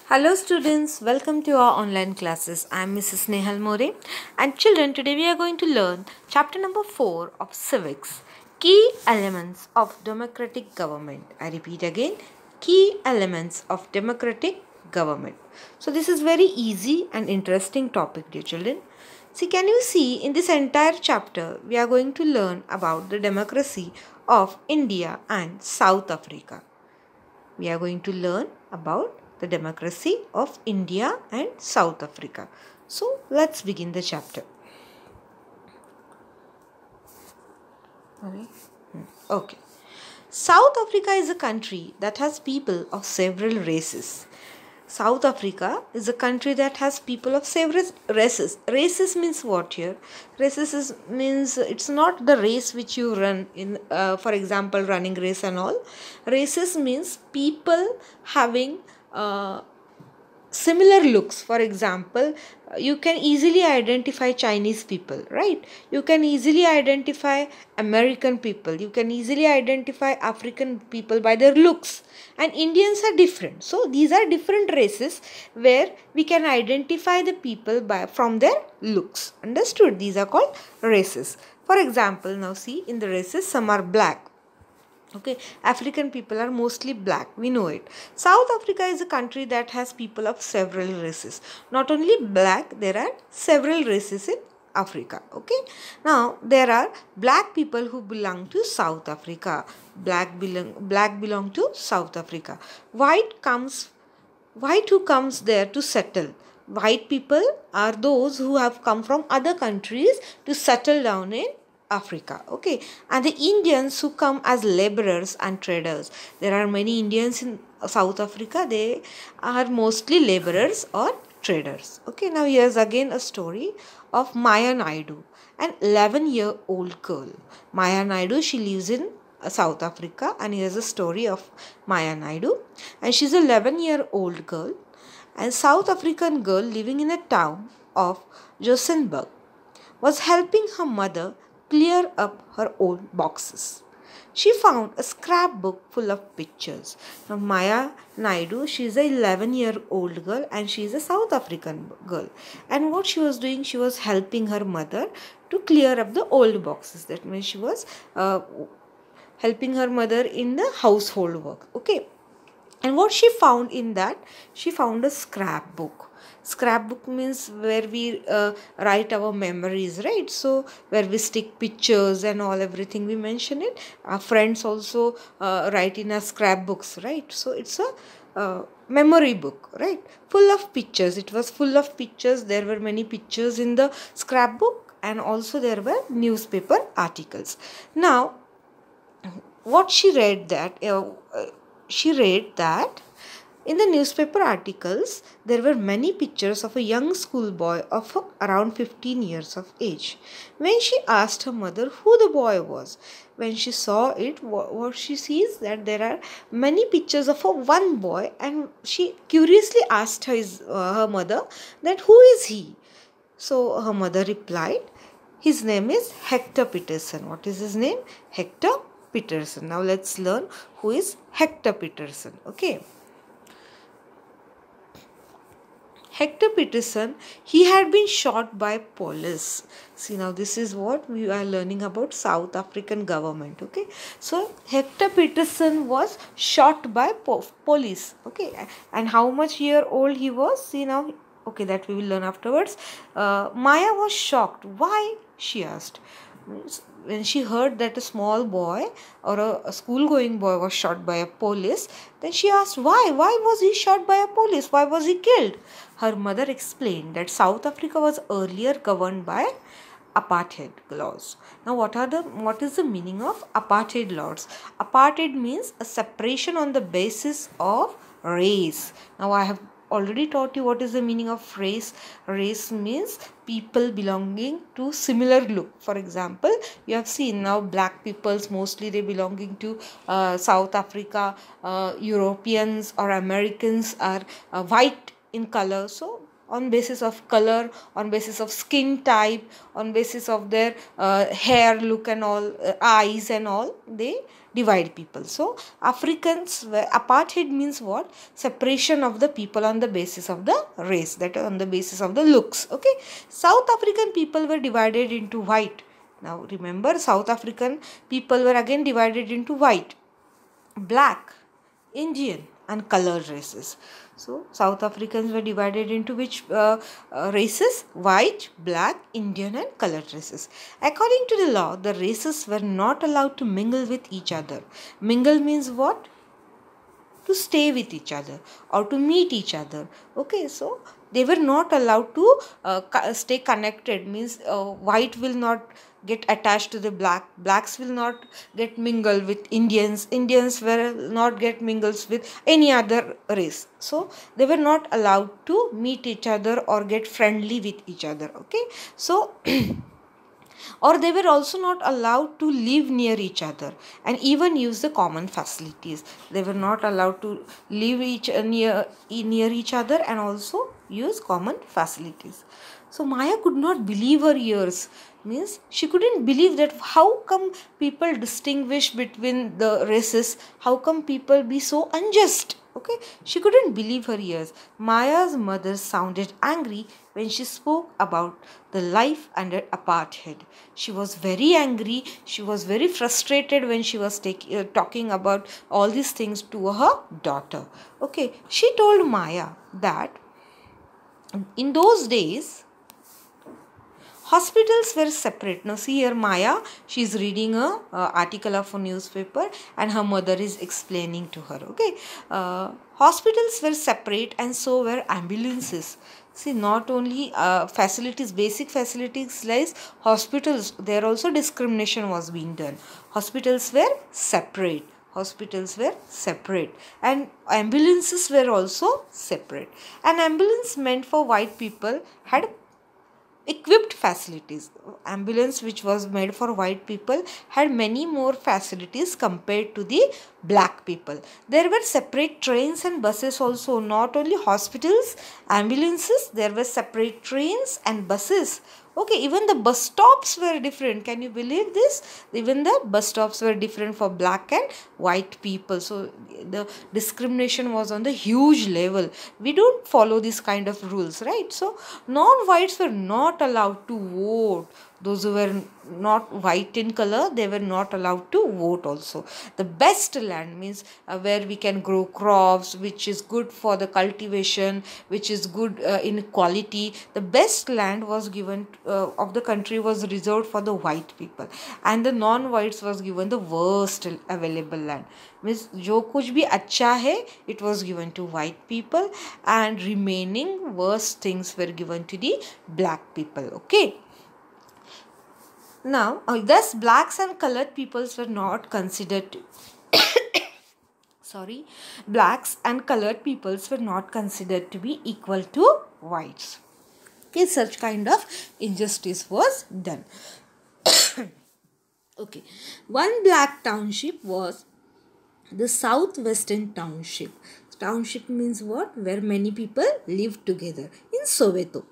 Hello students, welcome to our online classes. I am Mrs. Nehal More, and children, today we are going to learn chapter number 4 of civics, key elements of democratic government. I repeat again, key elements of democratic government. So this is very easy and interesting topic, dear children. See, can you see in this entire chapter we are going to learn about the democracy of India and South Africa. We are going to learn about the democracy of India and South Africa. So let's begin the chapter. Okay. South Africa is a country that has people of several races. South Africa is a country that has people of several races. Races means what here? Means it's not the race which you run in, for example, running race and all. Races means people having similar looks. For example, you can easily identify Chinese people, right? You can easily identify American people. You can easily identify African people by their looks. And Indians are different. So these are different races where we can identify the people from their looks. Understood? These are called races. For example, now see, in the races, some are black. Okay, African people are mostly black, we know it. South Africa is a country that has people of several races. Not only black, there are several races in Africa. Okay, now there are black people who belong to South Africa. Black belong to South Africa. White who comes there to settle. White people are those who have come from other countries to settle down in Africa. Okay, and the Indians who come as laborers and traders. There are many Indians in South Africa. They are mostly laborers or traders. Okay, now here's again a story of Maya Naidu, an 11-year-old girl. Maya Naidu, she lives in South Africa, and here's a story of Maya Naidu, and she's an 11-year-old girl, and South African girl living in a town of Johannesburg was helping her mother clear up her old boxes. She found a scrapbook full of pictures. Now Maya Naidu, she is a 11-year-old girl and she is a South African girl. And what she was doing, she was helping her mother to clear up the old boxes. That means she was helping her mother in the household work. Okay. And what she found in that, she found a scrapbook. Scrapbook means where we write our memories, right? So where we stick pictures and all, everything we mention it. Our friends also write in our scrapbooks, right? So it's a memory book, right? Full of pictures. It was full of pictures. There were many pictures in the scrapbook, and also there were newspaper articles. Now, what she read that in the newspaper articles, there were many pictures of a young schoolboy of around 15 years of age. When she asked her mother who the boy was, when she saw it, what she sees that there are many pictures of one boy, and she curiously asked her mother that who is he? So her mother replied, his name is Hector Peterson. What is his name? Hector Peterson. Now let's learn who is Hector Peterson. Okay. Hector Peterson, he had been shot by police. See, now this is what we are learning about South African government. Okay, so Hector Peterson was shot by police. Okay, and how much year old he was? See now, okay, that we will learn afterwards. Maya was shocked. Why? She asked. When she heard that a small boy or a school-going boy was shot by a police, then she asked why? Why was he shot by a police? Why was he killed? Her mother explained that South Africa was earlier governed by apartheid laws. Now what is the meaning of apartheid laws? Apartheid means a separation on the basis of race. Now I have already taught you what is the meaning of race. Race means people belonging to similar look. For example, you have seen now black peoples, mostly they belonging to South Africa. Europeans or Americans are white in color. So on basis of color, on basis of skin type, on basis of their hair look and all, eyes and all, they divide people. So Africans were, apartheid means what? Separation of the people on the basis of the race, that on the basis of the looks. Okay, South African people were divided into white. Now remember, South African people were again divided into white, black, Indian and colored races. So South Africans were divided into which races? White, black, Indian and colored races. According to the law, the races were not allowed to mingle with each other. Mingle means what? To stay with each other or to meet each other. Okay, so they were not allowed to stay connected, means white will not get attached to the black, blacks will not get mingled with Indians, Indians will not get mingles with any other race. So they were not allowed to meet each other or get friendly with each other. Okay, so or they were also not allowed to live near each other and even use the common facilities. They were not allowed to live near each other and also use common facilities. So Maya could not believe her ears, means she couldn't believe that how come people distinguish between the races, how come people be so unjust. Okay, she couldn't believe her ears. Maya's mother sounded angry when she spoke about the life under apartheid. She was very angry. She was very frustrated when she was talking about all these things to her daughter. Okay, she told Maya that in those days, hospitals were separate. Now see here Maya, she is reading a article of a newspaper and her mother is explaining to her. Okay, hospitals were separate and so were ambulances. See, not only facilities, basic facilities like hospitals, there also discrimination was being done. Hospitals were separate. Hospitals were separate and ambulances were also separate. An ambulance meant for white people had equipped facilities. Ambulance which was made for white people had many more facilities compared to the black people. There were separate trains and buses also, not only hospitals, ambulances, there were separate trains and buses. Okay, even the bus stops were different. Can you believe this? Even the bus stops were different for black and white people. So the discrimination was on the huge level. We don't follow this kind of rules, right? So non-whites were not allowed to vote. Those who were not white in color, they were not allowed to vote also. The best land means where we can grow crops, which is good for the cultivation, which is good in quality. The best land was given of the country was reserved for the white people, and the non-whites was given the worst available land. Means जो कुछ भी अच्छा है, it was given to white people, and remaining worst things were given to the black people. Okay. Now, thus blacks and colored peoples were not considered blacks and colored peoples were not considered to be equal to whites. Okay, such kind of injustice was done. Okay, one black township was the Southwestern Township. Township means what? Where many people live together. In Soweto.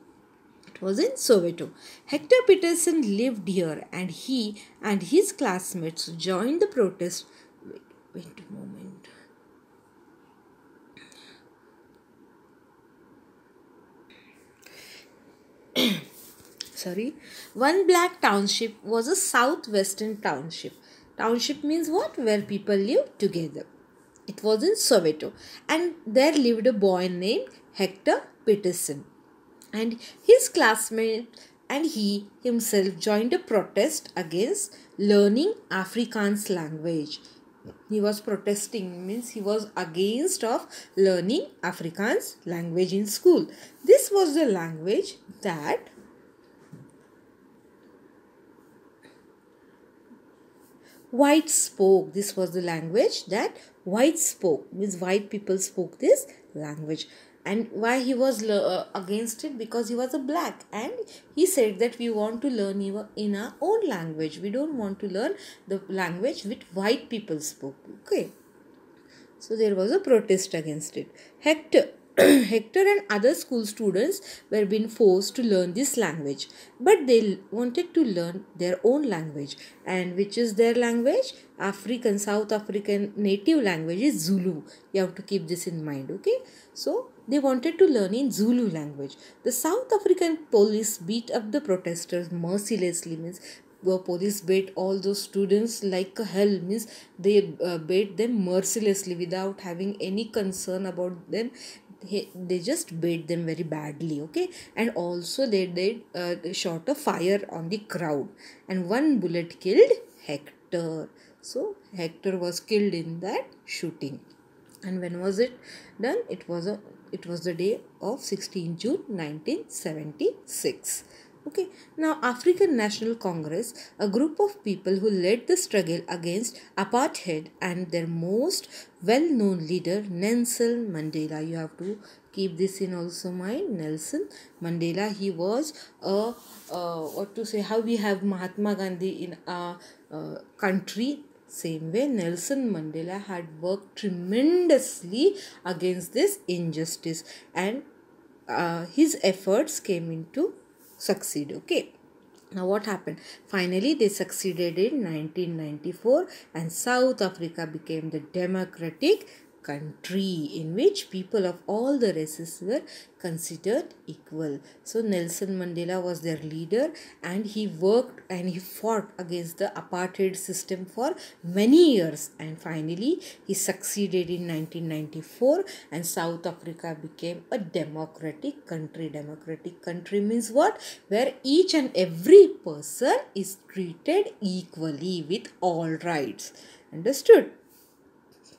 Was in Soweto. Hector Peterson lived here and he and his classmates joined the protest. Wait a moment. Sorry. One black township was a Southwestern Township. Township means what? Where people live together. It was in Soweto. And there lived a boy named Hector Peterson. And his classmate and he himself joined a protest against learning Afrikaans language. He was protesting, means he was against of learning Afrikaans language in school. This was the language that whites spoke. This was the language that whites spoke, means white people spoke this language. And why he was against it? Because he was a black and he said that we want to learn in our own language. We don't want to learn the language which white people spoke. Okay. So there was a protest against it. Hector Hector and other school students were being forced to learn this language, but they wanted to learn their own language. And which is their language? African, South African native language is Zulu. You have to keep this in mind, okay? So they wanted to learn in Zulu language. The South African police beat up the protesters mercilessly, means the police beat all those students like hell, means they beat them mercilessly without having any concern about them. They just beat them very badly, okay? And also they did shot a fire on the crowd, and one bullet killed Hector. So Hector was killed in that shooting. And when was it done? It was the day of 16 June 1976. Okay, now African National Congress, a group of people who led the struggle against apartheid, and their most well-known leader Nelson Mandela. You have to keep this in also mind. Nelson Mandela, he was how we have Mahatma Gandhi in our country. Same way, Nelson Mandela had worked tremendously against this injustice, and his efforts came into succeed, okay? Now what happened? Finally, they succeeded in 1994, and South Africa became the democratic country in which people of all the races were considered equal. So Nelson Mandela was their leader, and he worked and he fought against the apartheid system for many years, and finally he succeeded in 1994, and South Africa became a democratic country. Democratic country means what? Where each and every person is treated equally with all rights. Understood?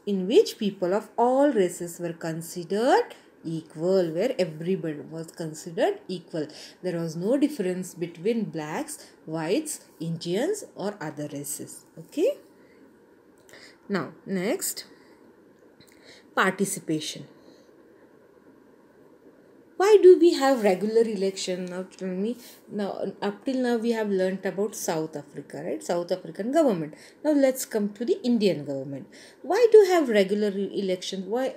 In which people of all races were considered equal, where everybody was considered equal. There was no difference between blacks, whites, Indians or other races. Okay. Now next, participation. Why do we have regular election? Now tell me. Now up till now we have learnt about South Africa, right? South African government. Now let's come to the Indian government. Why do have regular election? Why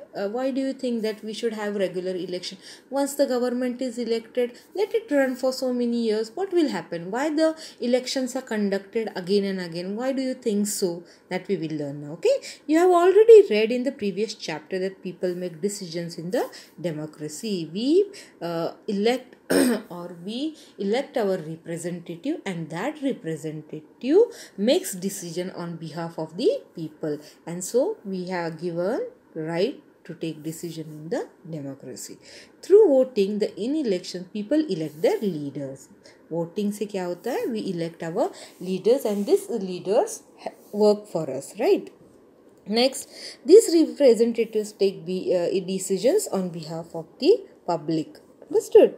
do you think that we should have regular election? Once the government is elected, let it run for so many years. What will happen? Why the elections are conducted again and again? Why do you think so? That we will learn now. Okay. You have already read in the previous chapter that people make decisions in the democracy. We elect we elect our representative, and that representative makes decision on behalf of the people, and so we have given right to take decision in the democracy. Through voting, in election people elect their leaders. Voting से क्या होता है? We elect our leaders, and these leaders work for us, right? Next, these representatives take decisions on behalf of the public. Understood?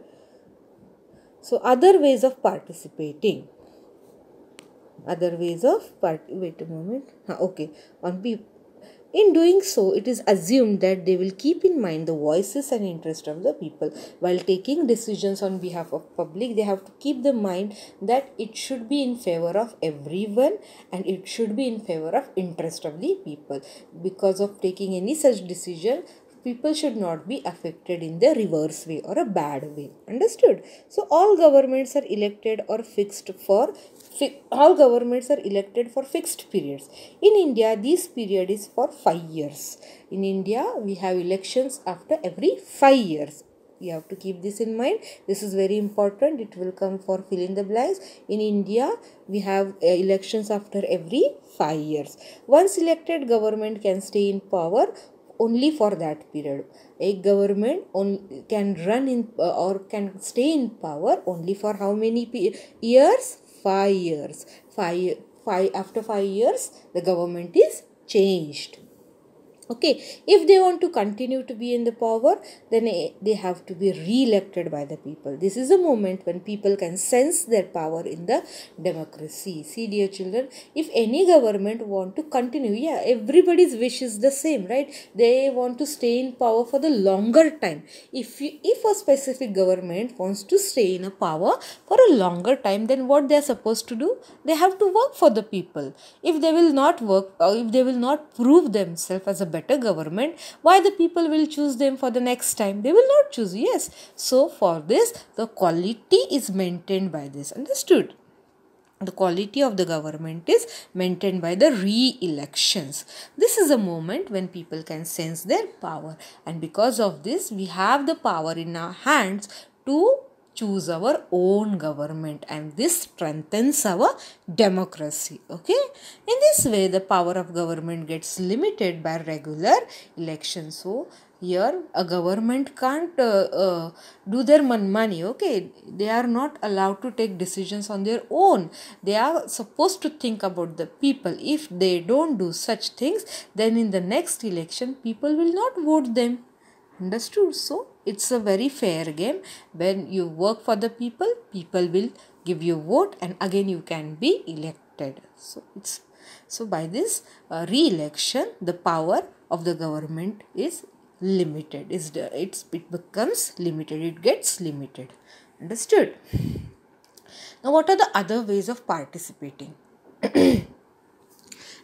So other ways of participating. Wait a moment. Okay. In doing so, it is assumed that they will keep in mind the voices and interest of the people. While taking decisions on behalf of public, they have to keep the mind that it should be in favor of everyone, and it should be in favor of interest of the people. Because of taking any such decision, people should not be affected in the reverse way or a bad way. Understood? So all governments are elected or fixed for fixed periods. In India, this period is for 5 years. In India, we have elections after every 5 years. You have to keep this in mind. This is very important. It will come for fill in the blanks. In India, we have elections after every 5 years. Once elected, government can stay in power only for that period. A government can run in or can stay in power only for how many years? 5 years. After 5 years, the government is changed. Okay, if they want to continue to be in the power, then they have to be re-elected by the people. This is a moment when people can sense their power in the democracy. See, dear children, if any government want to continue, everybody's wish is the same, right? They want to stay in power for the longer time. If a specific government wants to stay in a power for a longer time, then what they are supposed to do? They have to work for the people. If they will not work, or if they will not prove themselves as a better better government, why the people will choose them for the next time? They will not choose. Yes. So for this, the quality is maintained by this. Understood? The quality of the government is maintained by the re-elections. This is a moment when people can sense their power, and because of this we have the power in our hands to choose our own government, and this strengthens our democracy. Okay, in this way the power of government gets limited by regular elections. So here a government can't do their money. Okay, they are not allowed to take decisions on their own. They are supposed to think about the people. If they don't do such things, then in the next election people will not vote them. Understood? So it's a very fair game. When you work for the people, people will give you vote, and again you can be elected. So by this re-election, the power of the government is limited. It becomes limited. It gets limited. Understood? Now, what are the other ways of participating?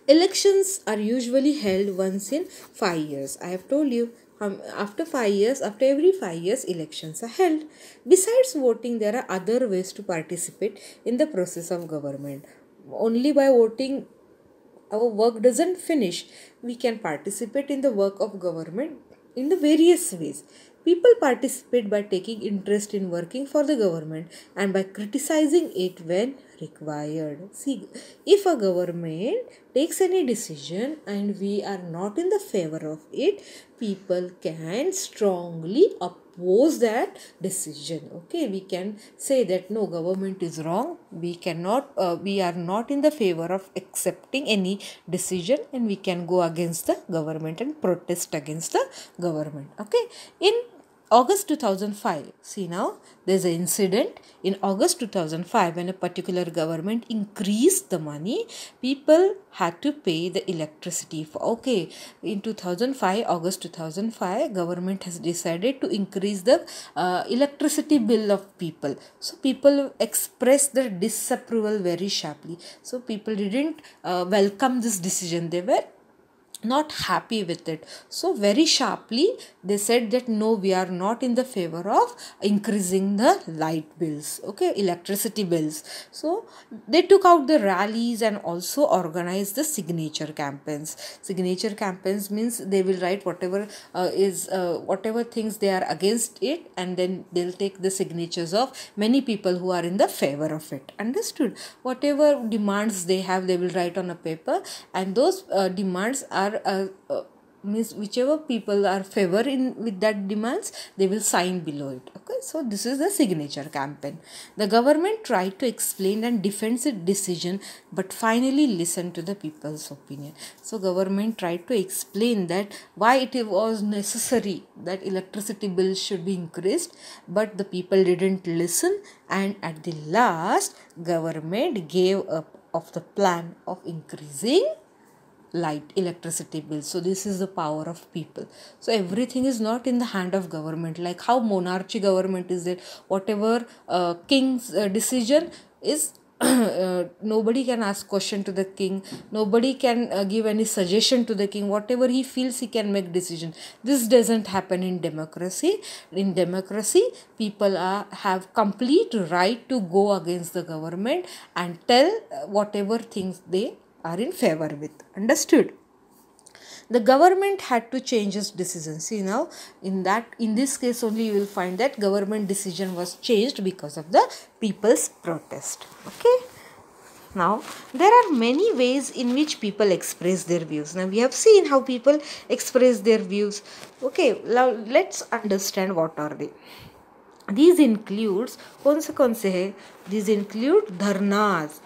Elections are usually held once in 5 years. I have told you, after every 5 years, elections are held. Besides voting, there are other ways to participate in the process of government. Only by voting, our work doesn't finish. We can participate in the work of government in the various ways. People participate by taking interest in working for the government and by criticizing it when required. See, if a government takes any decision and we are not in the favor of it, people can strongly oppose that decision. Okay, we can say that no, government is wrong. We are not in the favor of accepting any decision, and we can go against the government and protest against the government. Okay, in August 2005, see now, there's an incident in August 2005 when a particular government increased the money, people had to pay the electricity for. Okay, in 2005, August 2005, government has decided to increase the electricity bill of people. So people expressed their disapproval very sharply. So people didn't welcome this decision. They were not happy with it. So very sharply they said that no, we are not in the favor of increasing the light bills, okay, electricity bills. So they took out the rallies and also organized the signature campaigns. Signature campaigns means they will write whatever whatever things they are against it, and then they'll take the signatures of many people who are in the favor of it. Understood? Whatever demands they have, they will write on a paper, and those demands are means whichever people are favor in with that demands, they will sign below it. Okay, so this is the signature campaign. The government tried to explain and defend its decision, but finally listened to the people's opinion. So government tried to explain that why it was necessary that electricity bills should be increased, but the people didn't listen, and at the last government gave up of the plan of increasing electricity bills. So this is the power of people. So everything is not in the hand of government, like how monarchy government is that whatever king's decision is nobody can ask question to the king, nobody can give any suggestion to the king. Whatever he feels, he can make decision. This doesn't happen in democracy. In democracy, people have complete right to go against the government and tell whatever things they are in favor with. Understood? The government had to change its decision. See now, in this case only you will find that government decision was changed because of the people's protest. Okay. Now, there are many ways in which people express their views. Now, we have seen how people express their views. Okay, now let's understand what are they. These includes, these include dharnas,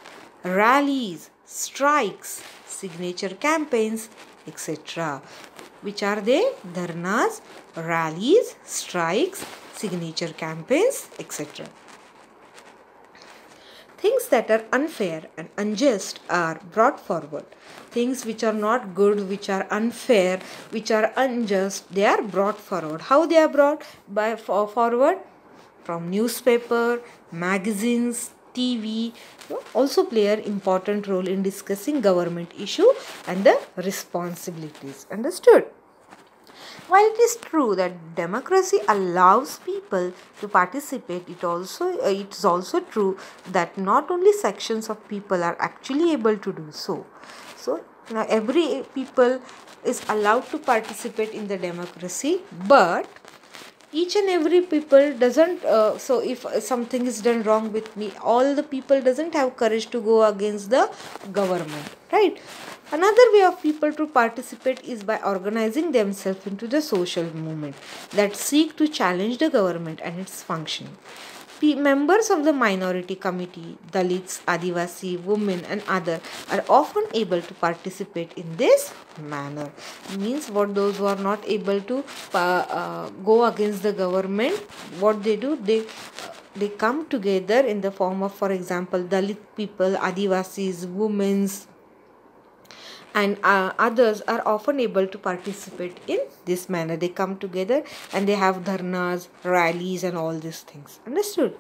rallies, strikes, signature campaigns, etc. Which are they? Dharnas, rallies, strikes, signature campaigns, etc. Things that are unfair and unjust are brought forward. Things which are not good, which are unfair, which are unjust, they are brought forward. How they are brought forward? From newspaper, magazines, TV, also play an important role in discussing government issue and the responsibilities. Understood? While it is true that democracy allows people to participate, it is also true that not only sections of people are actually able to do so. So now every people is allowed to participate in the democracy, but each and every people doesn't so if something is done wrong with me, all the people doesn't have courage to go against the government, right? Another way of people to participate is by organizing themselves into the social movement that seek to challenge the government and its functioning. Members of the minority committee, Dalits, Adivasi, women, and other are often able to participate in this manner. Means what those who are not able to go against the government, what they do, they come together in the form of, for example, Dalit people, Adivasis, women's, and others are often able to participate in this manner. They come together and they have dharnas, rallies, and all these things. Understood?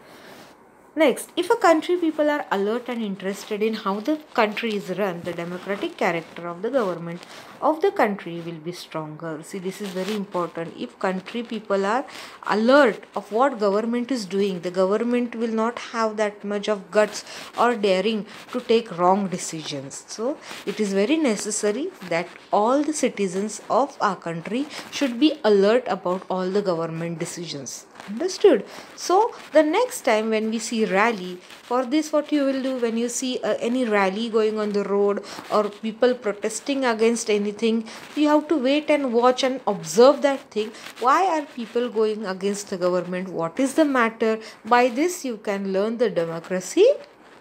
Next, if a country people are alert and interested in how the country is run, the democratic character of the government of the country will be stronger. See, this is very important. If country people are alert of what government is doing, the government will not have that much of guts or daring to take wrong decisions. So, it is very necessary that all the citizens of our country should be alert about all the government decisions. Understood? So the next time when we see rally, for this what you will do when you see any rally going on the road or people protesting against anything, you have to wait and watch and observe that thing. Why are people going against the government? What is the matter? By this you can learn the democracy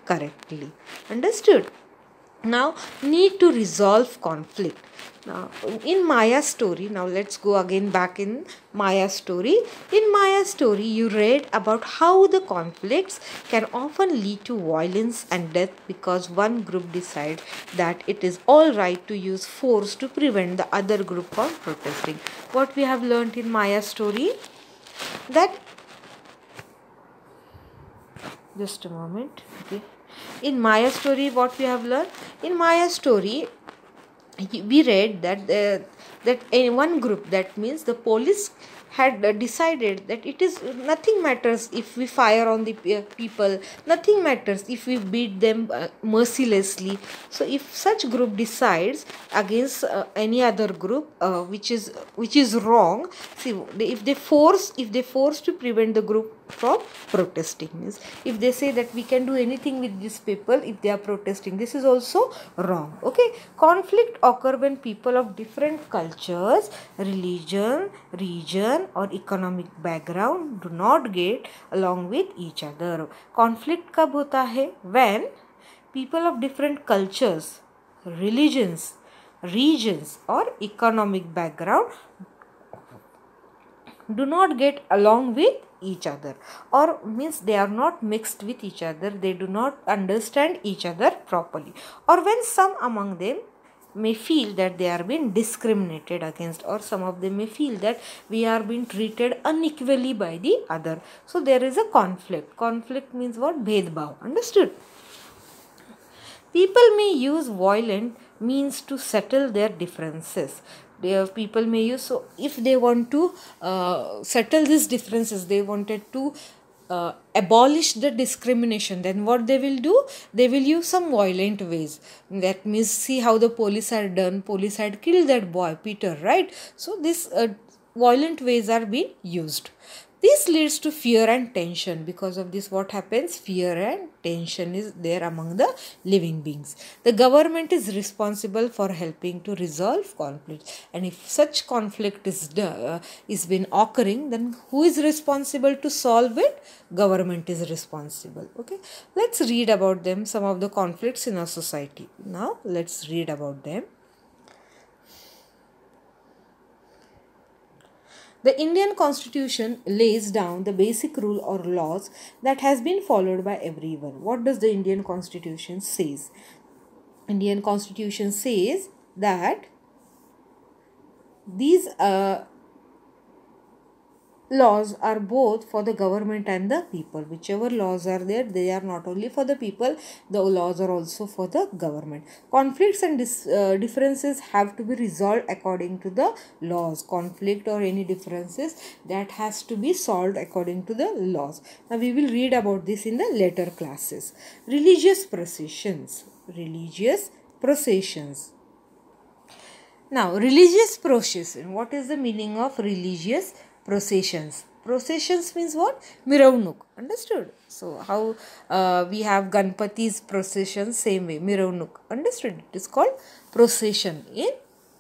correctly. Understood? Now, need to resolve conflict. Now, in Maya's story, now let's go again back in Maya's story. In Maya's story, you read about how the conflicts can often lead to violence and death because one group decides that it is all right to use force to prevent the other group from protesting. What we have learned in Maya's story? That, just a moment, okay. In Maya's story, what we have learned? In Maya's story, we read that in one group, that means the police had decided that it is nothing matters if we fire on the people, nothing matters if we beat them mercilessly. So if such group decides against any other group which is wrong, see, if they force to prevent the group from protesting, means if they say that we can do anything with these people if they are protesting, this is also wrong. Okay, conflict occur when people of different cultures, religion, region, or economic background do not get along with each other. Conflict कब होता है? When people of different cultures, religions, regions, or economic background do not get along with each other, or means they are not mixed with each other, they do not understand each other properly, or when some among them may feel that they are being discriminated against, or some of them may feel that we are being treated unequally by the other. So there is a conflict. Conflict means what? Bhedbhav. Understood? People may use violent means to settle their differences. People may use, so if they want to settle these differences, they wanted to abolish the discrimination, then what they will do? They will use some violent ways. That means, see how the police had done. Police had killed that boy, Peter, right? So this violent ways are being used. This leads to fear and tension. Because of this, what happens? Fear and tension is there among the living beings. The government is responsible for helping to resolve conflict. And if such conflict is been occurring, then who is responsible to solve it? Government is responsible. Okay. Let's read about them, some of the conflicts in our society. Now, let's read about them. The Indian Constitution lays down the basic rule or laws that has been followed by everyone. What does the Indian Constitution says? Indian Constitution says that these laws are both for the government and the people. Whichever laws are there, they are not only for the people, the laws are also for the government. Conflicts and differences have to be resolved according to the laws. Conflict or any differences, that has to be solved according to the laws. Now we will read about this in the later classes. Religious processions. Religious processions. Now, religious procession. What is the meaning of religious processions? Processions means what? Miravnuk. Understood? So, how we have Ganpati's procession, same way. Miravnuk. Understood? It is called procession in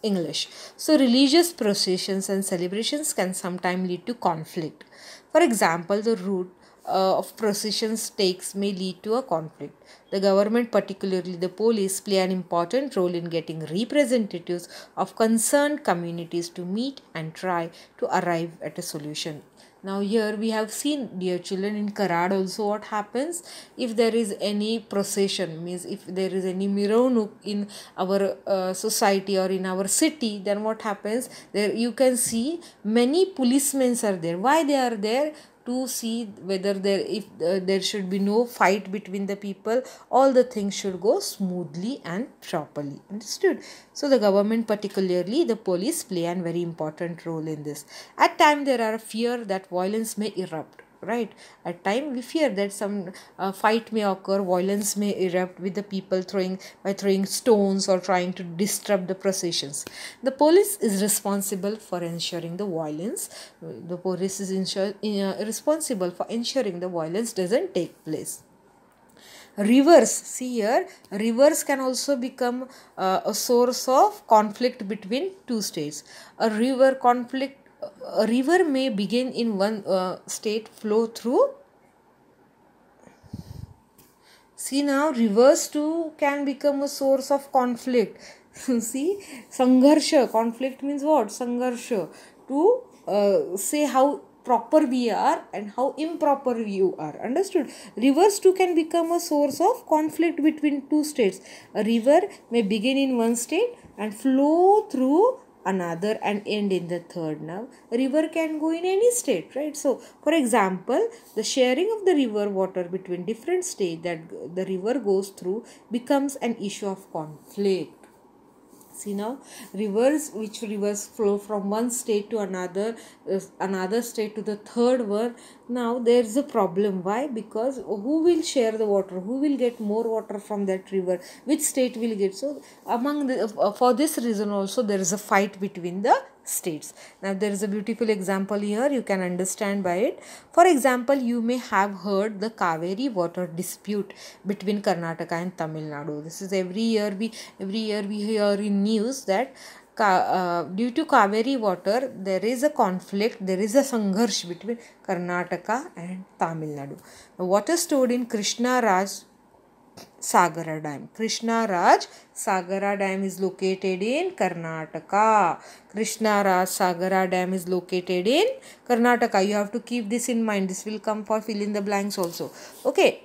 English. So, religious processions and celebrations can sometimes lead to conflict. For example, the route of processions takes may lead to a conflict. The government, particularly the police, play an important role in getting representatives of concerned communities to meet and try to arrive at a solution. Now here we have seen, dear children, in Karad also what happens if there is any procession, means if there is any miravnuk in our society or in our city, then what happens, there you can see many policemen are there. Why they are there? To see whether there should be no fight between the people, all the things should go smoothly and properly. Understood? So the government, particularly the police, play a very important role in this. At times there are fear that violence may erupt. Right, at time we fear that some fight may occur, violence may erupt with the people throwing stones or trying to disrupt the processions. The police is responsible for ensuring the violence. The police is responsible for ensuring the violence doesn't take place. Rivers, see here, rivers can also become a source of conflict between two states. A river may begin in one state, flow through. See now, rivers too can become a source of conflict. See, sangharsha, conflict means what? Sangharsha, to say how proper we are and how improper you are. Understood? Rivers too can become a source of conflict between two states. A river may begin in one state and flow through another and end in the third. Now river can go in any state, right? So for example, the sharing of the river water between different states that the river goes through becomes an issue of conflict. See now, which rivers flow from one state to another state to the third one. Now there is a problem. Why? Because who will share the water? Who will get more water from that river? Which state will get? So for this reason also there is a fight between the states. Now there is a beautiful example here, you can understand by it. For example, you may have heard the Kaveri water dispute between Karnataka and Tamil Nadu. This is every year we hear in news that due to Kaveri water there is a conflict, there is a sangharsh between Karnataka and Tamil Nadu. The water stored in Krishna Raj Sagara Dam. Krishna Raj Sagara Dam is located in Karnataka. Krishna Raj Sagara Dam is located in Karnataka. You have to keep this in mind. This will come for fill in the blanks also. Okay.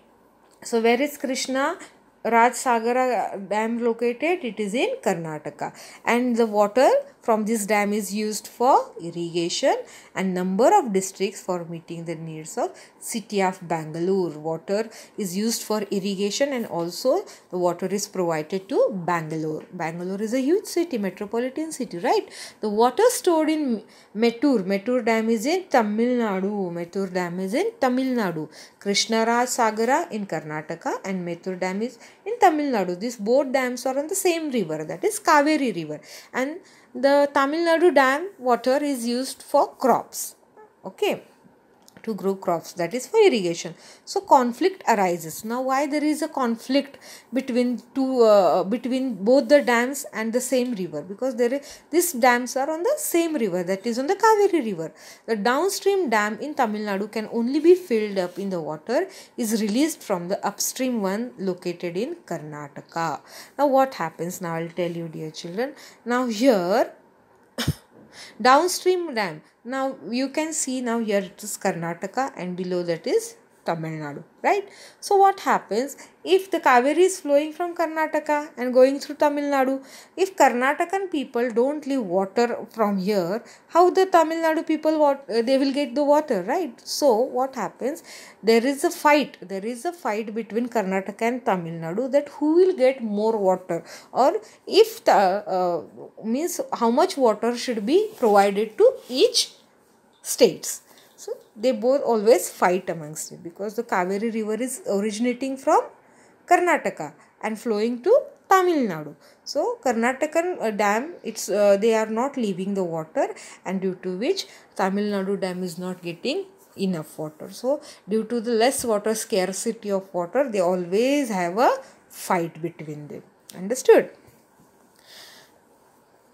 So where is Krishna Raj Sagara Dam located? It is in Karnataka. And the water from this dam is used for irrigation and number of districts for meeting the needs of city of Bangalore. Water is used for irrigation and also the water is provided to Bangalore. Bangalore is a huge city, metropolitan city, right? The water stored in Mettur dam is in Tamil Nadu. Mettur dam is in Tamil Nadu. Krishna Raj Sagara in Karnataka and Mettur dam is in Tamil Nadu. These both dams are on the same river, that is Kaveri river, and the Tamil Nadu dam water is used for crops, okay, to grow crops, that is for irrigation. So conflict arises. Now why there is a conflict between both the dams and the same river? Because these dams are on the same river, that is on the Kaveri river. The downstream dam in Tamil Nadu can only be filled up in the water is released from the upstream one located in Karnataka. Now what happens? Now I'll tell you, dear children. Now here downstream dam. Now you can see, now here it is Karnataka and below that is Tamil Nadu, right? So what happens if the Kaveri is flowing from Karnataka and going through Tamil Nadu? If Karnataka people don't leave water from here, how the Tamil Nadu people they will get the water, right? So what happens? There is a fight. There is a fight between Karnataka and Tamil Nadu that who will get more water, or if the means how much water should be provided to each states. So they both always fight amongst it because the Kaveri river is originating from Karnataka and flowing to Tamil Nadu. So Karnataka dam, they are not leaving the water, and due to which Tamil Nadu dam is not getting enough water. So due to the less water, scarcity of water, they always have a fight between them. Understood?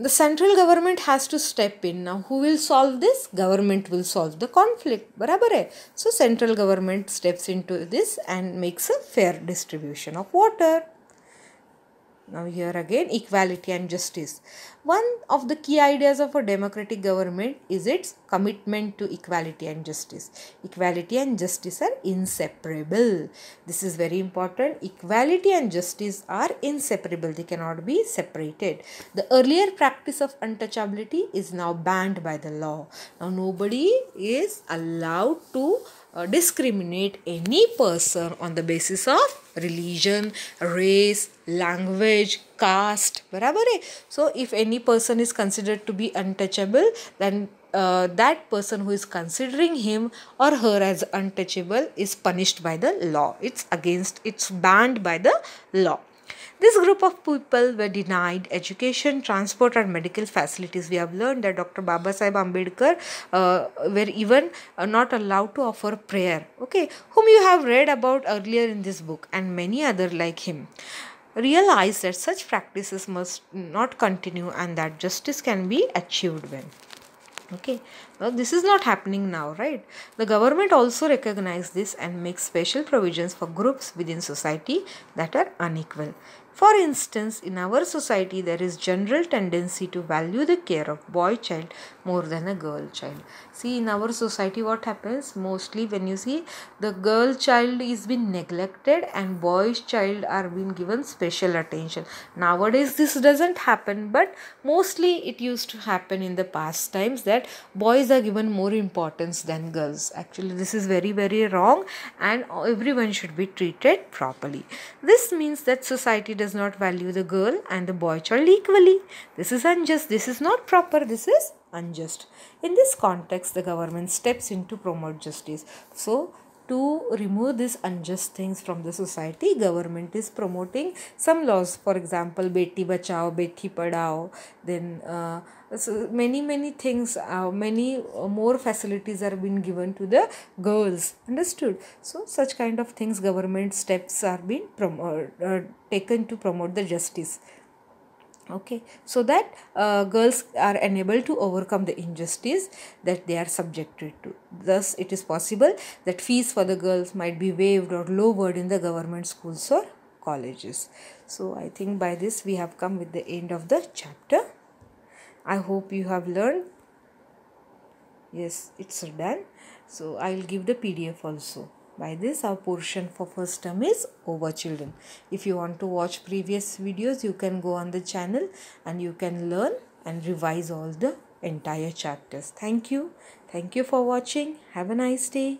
The central government has to step in. Now who will solve this? Government will solve the conflict. Barabar hai? So central government steps into this and makes a fair distribution of water. Now here again, equality and justice. One of the key ideas of a democratic government is its commitment to equality and justice. Equality and justice are inseparable. This is very important. Equality and justice are inseparable. They cannot be separated. The earlier practice of untouchability is now banned by the law. Now nobody is allowed to discriminate any person on the basis of religion, race, language, caste. Barabar hai? So if any person is considered to be untouchable, then that person who is considering him or her as untouchable is punished by the law. It's banned by the law. This group of people were denied education, transport and medical facilities. We have learned that Dr. Babasaheb Ambedkar were even not allowed to offer prayer, okay, whom you have read about earlier in this book, and many other like him. Realize that such practices must not continue and that justice can be achieved when. Okay, well, this is not happening now, right? The government also recognizes this and makes special provisions for groups within society that are unequal. For instance, in our society, there is general tendency to value the care of boy child more than a girl child. See, in our society, what happens? Mostly when you see the girl child is being neglected and boy's child are being given special attention. Nowadays, this doesn't happen, but mostly it used to happen in the past times that boys are given more importance than girls. Actually, this is very, very wrong, and everyone should be treated properly. This means that society does not value the girl and the boy child equally. This is unjust. This is not proper. This is unjust. In this context, the government steps in to promote justice. So, to remove these unjust things from the society, government is promoting some laws. For example, Beti Bachao, Beti Padhao. Then so many things, many more facilities are being given to the girls. Understood? So such kind of things, government steps are being taken to promote the justice. Okay, so that girls are unable to overcome the injustice that they are subjected to. Thus, it is possible that fees for the girls might be waived or lowered in the government schools or colleges. So, I think by this we have come with the end of the chapter. I hope you have learned. Yes, it's done. So, I will give the PDF also. By this, our portion for first term is over, children. If you want to watch previous videos, you can go on the channel and you can learn and revise all the entire chapters. Thank you. Thank you for watching. Have a nice day.